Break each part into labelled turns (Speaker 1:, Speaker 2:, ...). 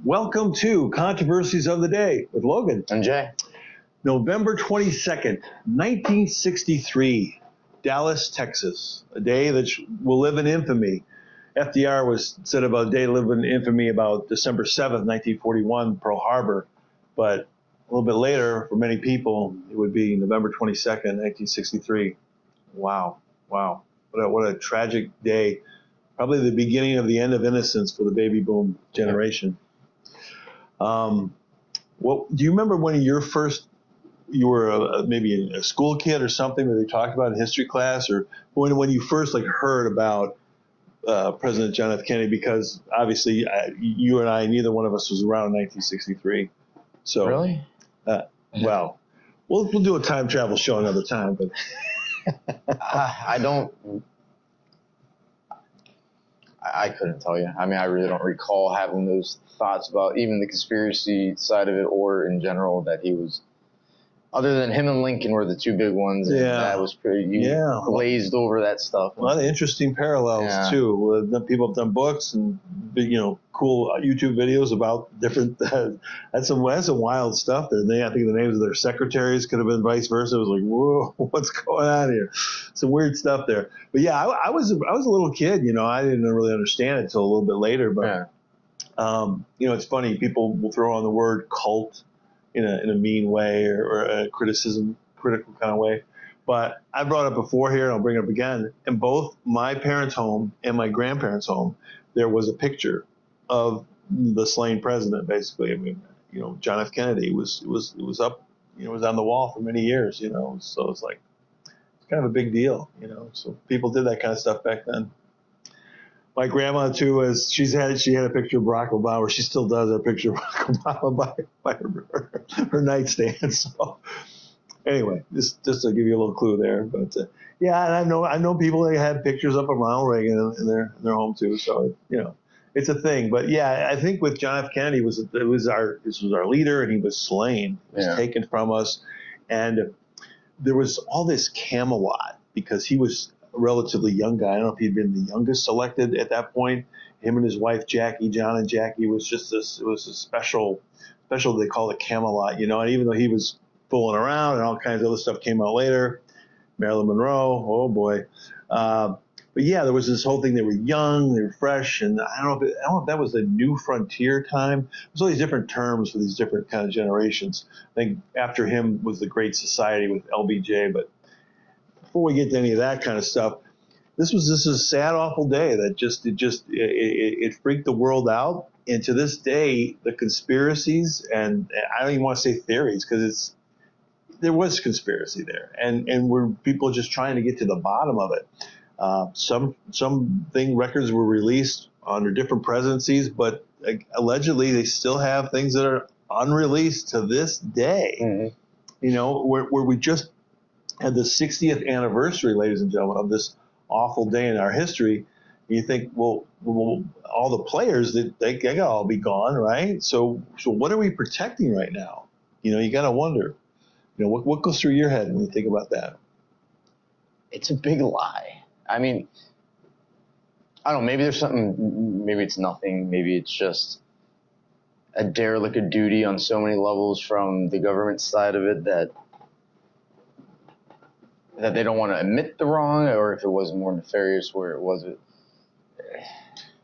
Speaker 1: Welcome to Controversies of the Day with Logan
Speaker 2: and Jay.
Speaker 1: November 22nd, 1963, Dallas, Texas. A day that will live in infamy. FDR said about a day to live in infamy about December 7th, 1941, Pearl Harbor. But a little bit later, for many people, it would be November 22nd, 1963. Wow. What a tragic day. Probably the beginning of the end of innocence for the baby boom generation. Do you remember when you were maybe a school kid or something that they talked about in history class, or when you first heard about President John F. Kennedy? Because obviously you and I, neither one of us was around in 1963. So
Speaker 2: really,
Speaker 1: well, we'll do a time travel show another time. But
Speaker 2: I couldn't tell you. I mean, I really don't recall having those thoughts about even the conspiracy side of it, or in general that he was. Other than him and Lincoln were the two big ones. And that was pretty. You glazed over that stuff.
Speaker 1: A lot of interesting parallels too. People have done books and cool YouTube videos about different. That's some wild stuff there. I think the names of their secretaries could have been vice versa. It was like, whoa, what's going on here? Some weird stuff there. But yeah, I was a little kid. I didn't really understand it until a little bit later. But it's funny. People will throw on the word cult in a mean way or a critical kind of way. But I brought it up before here, and I'll bring it up again. In both my parents' home and my grandparents' home, there was a picture of the slain president. Basically, I mean, John F. Kennedy was up, was on the wall for many years. So it's like it's kind of a big deal. So people did that kind of stuff back then. My grandma too, she had a picture of Barack Obama. She still does have a picture of Barack Obama by her nightstand. So anyway, just to give you a little clue there. But and I know people that had pictures up of Ronald Reagan in their home too. So it's a thing. But yeah, I think with John F. Kennedy this was our leader, and he was slain. He was taken from us, and there was all this Camelot because he was a relatively young guy. I don't know if he'd been the youngest selected at that point. Him and his wife Jackie, John and Jackie, was just this. It was a special. They call it Camelot, and even though he was fooling around and all kinds of other stuff came out later, Marilyn Monroe, oh boy. But yeah, there was this whole thing. They were young, they were fresh, and I don't know if that was the new frontier time. There's all these different terms for these different kind of generations. I think after him was the Great Society with LBJ, but before we get to any of that kind of stuff, this is a sad, awful day that it freaked the world out. And to this day, the conspiracies, and I don't even want to say theories, because there was conspiracy there, and we're people just trying to get to the bottom of it. Some records were released under different presidencies, but allegedly they still have things that are unreleased to this day. Mm-hmm. Where we just had the 60th anniversary, ladies and gentlemen, of this awful day in our history. You think, well, all the players they gotta all be gone, right? So what are we protecting right now? You gotta wonder. What goes through your head when you think about that?
Speaker 2: It's a big lie. I mean, I don't know. Maybe there's something. Maybe it's nothing. Maybe it's just a derelict of duty on so many levels from the government side of it that they don't want to admit the wrong, or if it was more nefarious where it wasn't.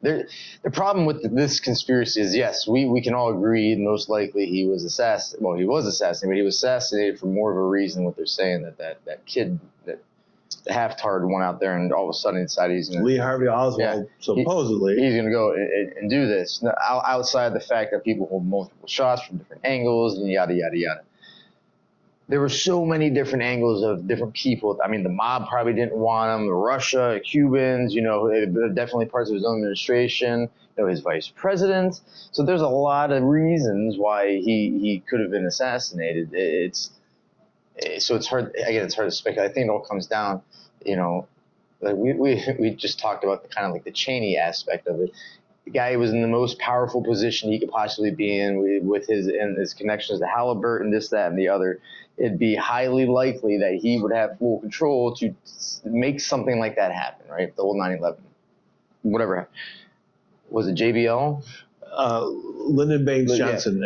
Speaker 2: The problem with this conspiracy is, yes, we can all agree most likely he was assassinated. Well, he was assassinated, but he was assassinated for more of a reason. What they're saying that kid, that the half-tard one out there, and all of a sudden decided he's going to...
Speaker 1: Lee Harvey Oswald, supposedly.
Speaker 2: He's going to go and do this. Now, outside the fact that people hold multiple shots from different angles and yada, yada, yada. There were so many different angles of different people. I mean, the mob probably didn't want him. Russia, Cubans, definitely parts of his own administration, his vice president. So there's a lot of reasons why he could have been assassinated. So it's hard. Again, it's hard to speculate. I think it all comes down, like we just talked about the kind of like the Cheney aspect of it. The guy was in the most powerful position he could possibly be in with his connections to Halliburton, this, that, and the other. It'd be highly likely that he would have full control to make something like that happen, right? The whole 9/11, whatever. Was it JBL?
Speaker 1: Lyndon Baines Johnson.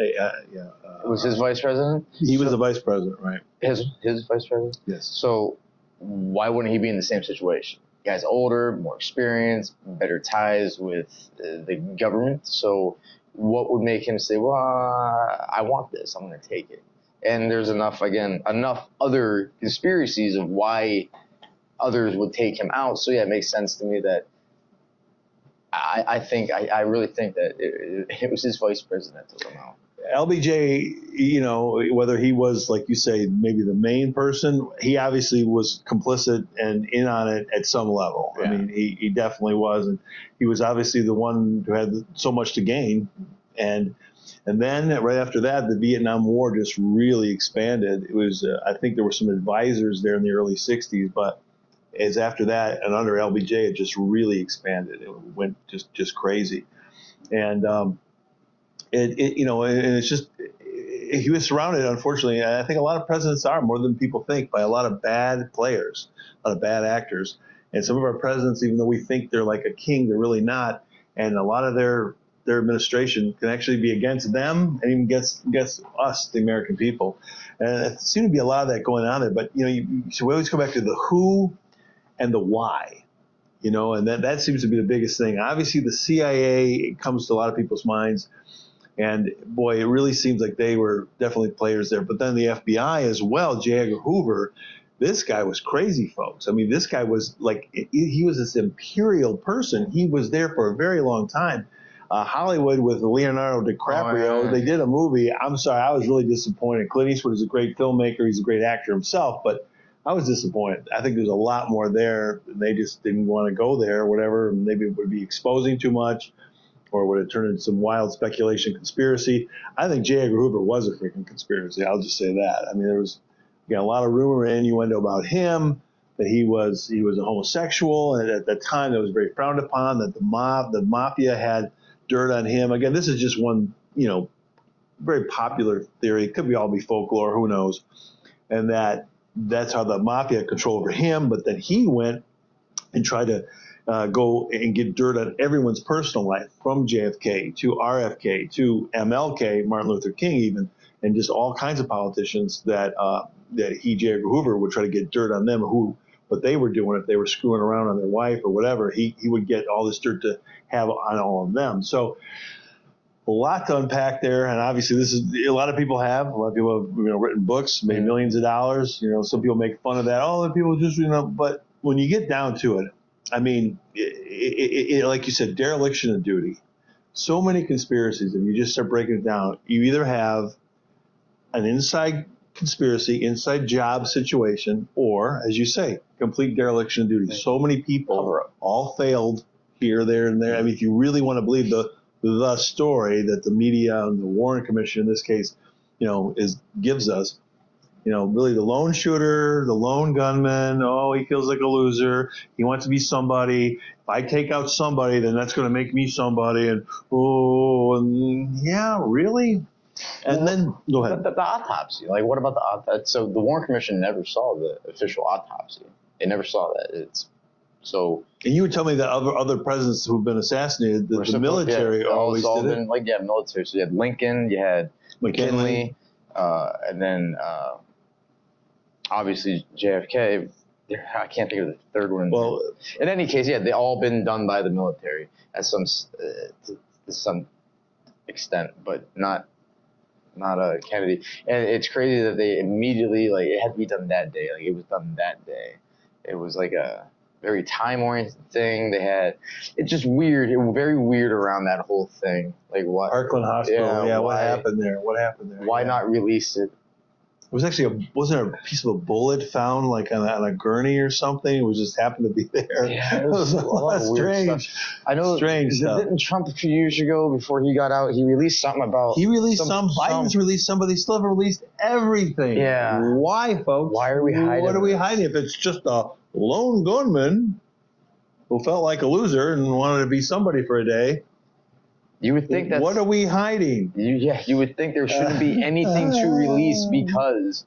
Speaker 2: Was his vice president?
Speaker 1: He was the vice president, right?
Speaker 2: His vice president?
Speaker 1: Yes.
Speaker 2: So why wouldn't he be in the same situation? The guy's older, more experienced, better ties with the government. So what would make him say, well, I want this, I'm going to take it? And there's enough other conspiracies of why others would take him out. So yeah, it makes sense to me that I really think that it was his vice president that took him out.
Speaker 1: LBJ, whether he was, like you say, maybe the main person, he obviously was complicit and in on it at some level. Yeah. I mean, he definitely was. And he was obviously the one who had so much to gain. And then right after that, the Vietnam War just really expanded. It was, I think there were some advisors there in the early 60s, but as after that and under LBJ, it just really expanded. It went just crazy. And, and it's just, he was surrounded, unfortunately, and I think a lot of presidents are, more than people think, by a lot of bad players, a lot of bad actors. And some of our presidents, even though we think they're like a king, they're really not. And a lot of their administration can actually be against them and even against us, the American people. And there seems to be a lot of that going on there. But, so we always go back to the who and the why. And that seems to be the biggest thing. Obviously, the CIA comes to a lot of people's minds. And, boy, it really seems like they were definitely players there. But then the FBI as well, J. Edgar Hoover, this guy was crazy, folks. I mean, this guy was like, he was this imperial person. He was there for a very long time. Hollywood with Leonardo DiCaprio, they did a movie. I'm sorry, I was really disappointed. Clint Eastwood is a great filmmaker. He's a great actor himself, but I was disappointed. I think there's a lot more there. They just didn't want to go there or whatever. Maybe it would be exposing too much, or would it turn into some wild speculation conspiracy? I think J. Edgar Hoover was a freaking conspiracy. I'll just say that. I mean, there was a lot of rumor and innuendo about him, that he was a homosexual, and at that time that was very frowned upon, that the mafia had dirt on him. Again, this is just one, very popular theory. It could all be folklore, who knows? And that's how the mafia had control over him, but then he went and tried to go and get dirt on everyone's personal life, from JFK to RFK to MLK, Martin Luther King even, and just all kinds of politicians that he, J. Edgar Hoover, would try to get dirt on them, what they were doing, if they were screwing around on their wife or whatever, he would get all this dirt to have on all of them. So a lot to unpack there, and obviously this is a lot of people have written books, made millions of dollars. Some people make fun of that. Oh, the people just but when you get down to it, I mean, it, like you said, dereliction of duty. So many conspiracies. If you just start breaking it down, you either have an inside conspiracy, inside job situation, or, as you say, complete dereliction of duty. So many people all failed here, there, and there. I mean, if you really want to believe the story that the media and the Warren Commission in this case, gives us, really the lone shooter, the lone gunman, he feels like a loser. He wants to be somebody. If I take out somebody, then that's going to make me somebody. And, yeah, really? And then, go ahead.
Speaker 2: The autopsy. Like, what about the autopsy? So the Warren Commission never saw the official autopsy. They never saw that. And
Speaker 1: you would tell me that other presidents who've been assassinated, the military always did it.
Speaker 2: Military. So you had Lincoln, you had McKinley, and then obviously JFK. I can't think of the third one. Well, in any case, they all been done by the military to some extent, but not Kennedy. And it's crazy that they immediately, it had to be done that day. It was done that day. It was like a very time-oriented thing. It's just weird. It was very weird around that whole thing. Like, what?
Speaker 1: Parkland Hospital. Yeah, what happened there?
Speaker 2: Why not release it?
Speaker 1: It was actually wasn't there a piece of a bullet found on a gurney or something? It was just happened to be there.
Speaker 2: Yeah, it was a lot of strange
Speaker 1: stuff. I know. Strange stuff.
Speaker 2: Didn't Trump a few years ago, before he got out, he released something about...
Speaker 1: He released Biden's released some, but they still haven't released everything.
Speaker 2: Yeah.
Speaker 1: Why, folks?
Speaker 2: Why are we hiding?
Speaker 1: What are we hiding if it's just a lone gunman who felt like a loser and wanted to be somebody for a day?
Speaker 2: You would think that.
Speaker 1: What are we hiding?
Speaker 2: You would think there shouldn't be anything to release because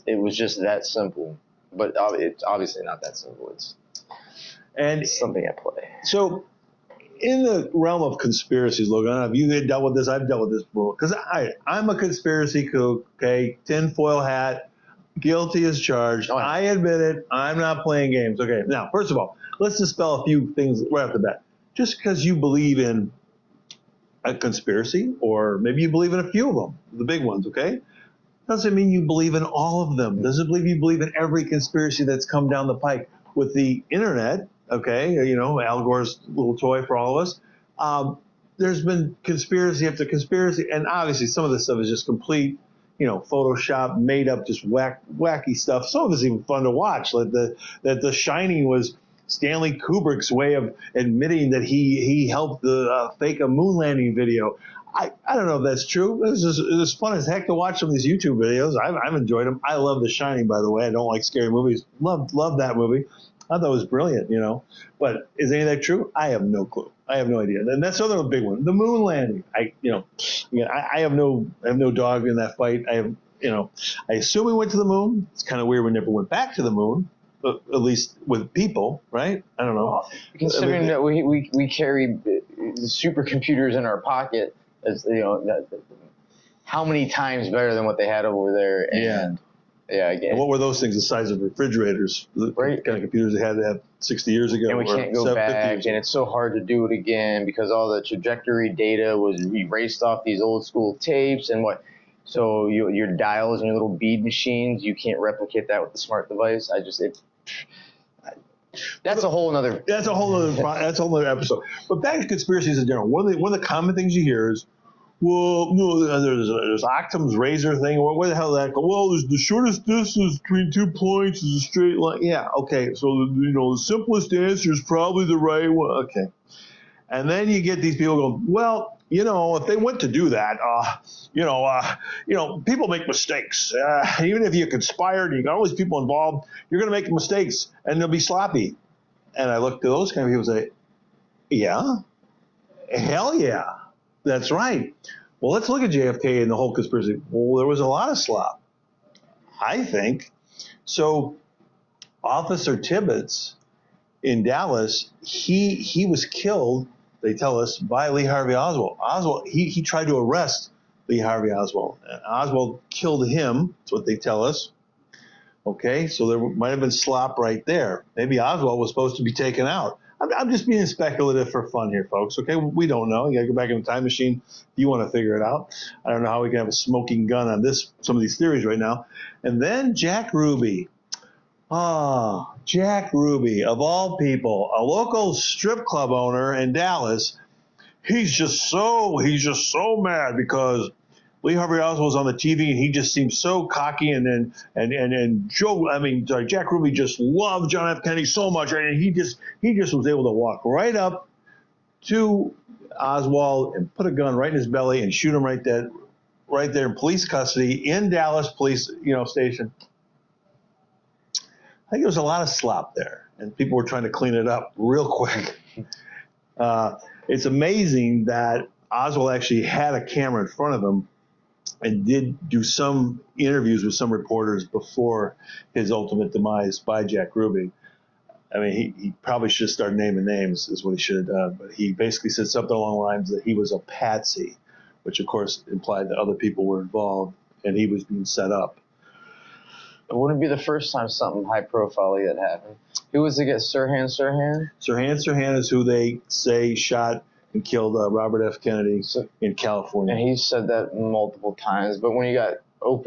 Speaker 2: it was just that simple. But it's obviously not that simple. It's something at play.
Speaker 1: So, in the realm of conspiracies, Logan, have you dealt with this? I've dealt with this before. Because I'm a conspiracy kook, okay? Tinfoil hat, guilty as charged.
Speaker 2: Oh, yeah.
Speaker 1: I admit it. I'm not playing games. Okay, now, first of all, let's dispel a few things right off the bat. Just because you believe in a conspiracy, or maybe you believe in a few of them, the big ones, okay? Doesn't mean you believe in all of them. Doesn't mean you believe in every conspiracy that's come down the pike. With the internet, okay, you know, Al Gore's little toy for all of us, there's been conspiracy after conspiracy, and obviously some of this stuff is just complete, you know, Photoshop, made up, just wacky stuff. Some of it's even fun to watch. Like that The Shining was Stanley Kubrick's way of admitting that he helped fake a moon landing video. I don't know if that's true. It was fun as heck to watch some of these YouTube videos. I've enjoyed them. I love The Shining, by the way. I don't like scary movies. Love that movie. I thought it was brilliant, you know. But is any of that true? I have no clue. I have no idea. And that's another big one. The moon landing. I have no dog in that fight. I assume we went to the moon. It's kind of weird we never went back to the moon. But at least with people, right? I don't know.
Speaker 2: Considering that we carry supercomputers in our pocket, as you know, how many times better than what they had over there? And
Speaker 1: and what were those things? The size of refrigerators, the kind of computers they had to have 60 years ago.
Speaker 2: And we can't go back, and it's so hard to do it again because all the trajectory data was erased off these old school tapes and what. So your dials and your little bead machines, you can't replicate that with the smart device. That's a whole other
Speaker 1: episode. But back to conspiracies in general. One of the common things you hear is, well, no, there's Occam's razor thing. Where the hell did that go? Well, there's the shortest distance between 2 points is a straight line. Yeah, okay. So the simplest answer is probably the right one. Okay. And then you get these people going, well, you know, if they went to do that, people make mistakes. Even if you conspired, you got all these people involved, you're going to make mistakes, and they'll be sloppy. And I look to those kind of people and say, yeah, hell yeah, that's right. Well, let's look at JFK and the whole conspiracy. Well, there was a lot of slop, I think. So Officer Tibbetts in Dallas, he was killed, they tell us, by Lee Harvey Oswald. Oswald, he tried to arrest Lee Harvey Oswald. And Oswald killed him, that's what they tell us. Okay, so there might have been slop right there. Maybe Oswald was supposed to be taken out. I'm just being speculative for fun here, folks. Okay, we don't know. You got to go back in the time machine if you want to figure it out. I don't know how we can have a smoking gun on some of these theories right now. And then Jack Ruby. Jack Ruby, of all people, a local strip club owner in Dallas. He's just so mad because Lee Harvey Oswald was on the TV and he just seemed so cocky and Jack Ruby just loved John F. Kennedy so much, and he just was able to walk right up to Oswald and put a gun right in his belly and shoot him right there in police custody in Dallas police station. I think there was a lot of slop there, and people were trying to clean it up real quick. It's amazing that Oswald actually had a camera in front of him and did do some interviews with some reporters before his ultimate demise by Jack Ruby. I mean, he probably should have started naming names is what he should have done, but he basically said something along the lines that he was a patsy, which of course implied that other people were involved and he was being set up.
Speaker 2: It wouldn't be the first time something high profile like that happened. Who was it against? Sirhan?
Speaker 1: Sirhan is who they say shot and killed Robert F. Kennedy in California.
Speaker 2: And he said that multiple times. But when you got like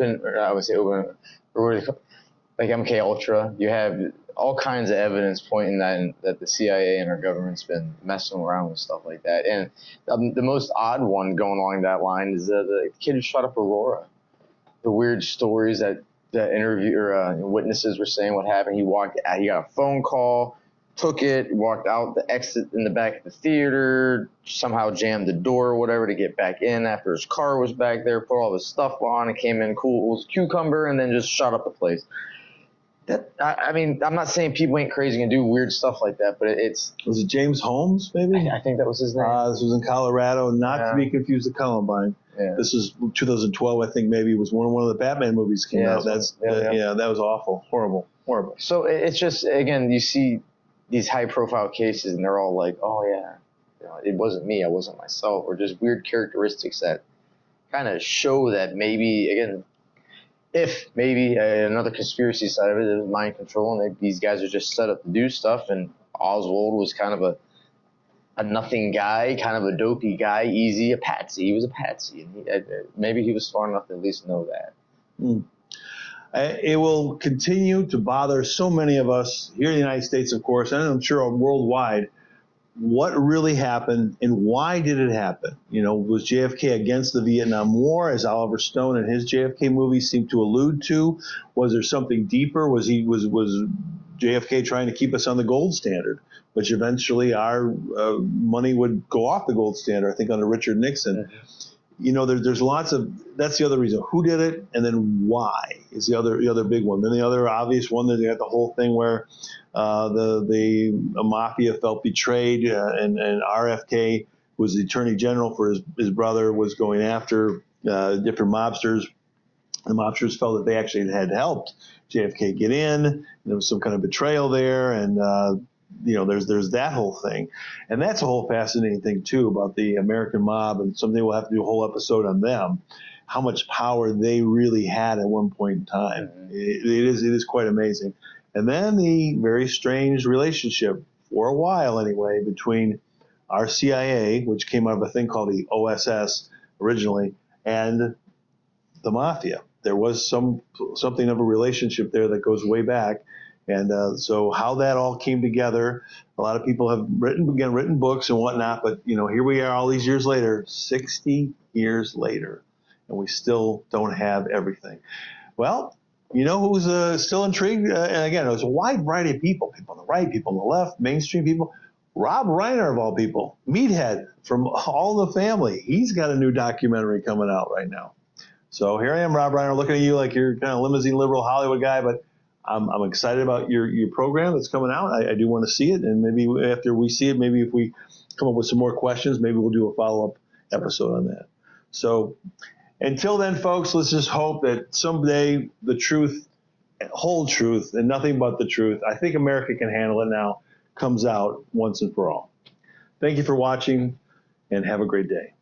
Speaker 2: MK Ultra, you have all kinds of evidence pointing that the CIA and our government's been messing around with stuff like that. And the most odd one going along that line is the kid who shot up Aurora. The weird stories that witnesses were saying what happened. He got a phone call, took it, walked out the exit in the back of the theater, somehow jammed the door or whatever to get back in after his car was back there, put all his stuff on and came in cool, was cucumber, and then just shot up the place. I'm not saying people ain't crazy and do weird stuff like that, but
Speaker 1: Was it James Holmes, maybe?
Speaker 2: I think that was his name.
Speaker 1: This was in Colorado, not to be confused with Columbine.
Speaker 2: Yeah.
Speaker 1: This is 2012, I think. Maybe it was one of the Batman movies came out. That was awful, horrible.
Speaker 2: So it's just, again, you see these high-profile cases, and they're all like, "Oh yeah, it wasn't me, I wasn't myself, or just weird characteristics that kind of show that maybe, again, if maybe another conspiracy side of it is mind control, and these guys are just set up to do stuff, and Oswald was kind of a nothing guy, kind of a dopey guy, a patsy. He was a patsy, and maybe he was smart enough to at least know that.
Speaker 1: It will continue to bother so many of us here in the United States, of course, and I'm sure worldwide, what really happened and why did it happen? Was JFK against the Vietnam War, as Oliver Stone in his JFK movie seemed to allude to? Was there something deeper? Was JFK trying to keep us on the gold standard, which eventually our money would go off the gold standard, I think, under Richard Nixon? There's lots of, that's the other reason. Who did it, and then why is the other big one. Then the other obvious one, that they got the whole thing where the mafia felt betrayed, and RFK was the attorney general for his brother, was going after different mobsters. The mobsters felt that they actually had helped JFK get in. There was some kind of betrayal there, and there's that whole thing. And that's a whole fascinating thing, too, about the American mob, and someday we'll have to do a whole episode on them, how much power they really had at one point in time. It is quite amazing. And then the very strange relationship, for a while anyway, between our CIA, which came out of a thing called the OSS originally, and the mafia. There was something of a relationship there that goes way back. And so how that all came together, a lot of people have written books and whatnot, but here we are all these years later, 60 years later, and we still don't have everything. Well, who's still intrigued? And again, there's a wide variety of people on the right, people on the left, mainstream people. Rob Reiner, of all people, meathead from All the Family. He's got a new documentary coming out right now. So here I am, Rob Reiner, looking at you like you're kind of limousine liberal Hollywood guy, but I'm excited about your program that's coming out. I do want to see it, and maybe after we see it, maybe if we come up with some more questions, maybe we'll do a follow-up episode on that. So until then, folks, let's just hope that someday the truth, whole truth, and nothing but the truth, I think America can handle it now, comes out once and for all. Thank you for watching, and have a great day.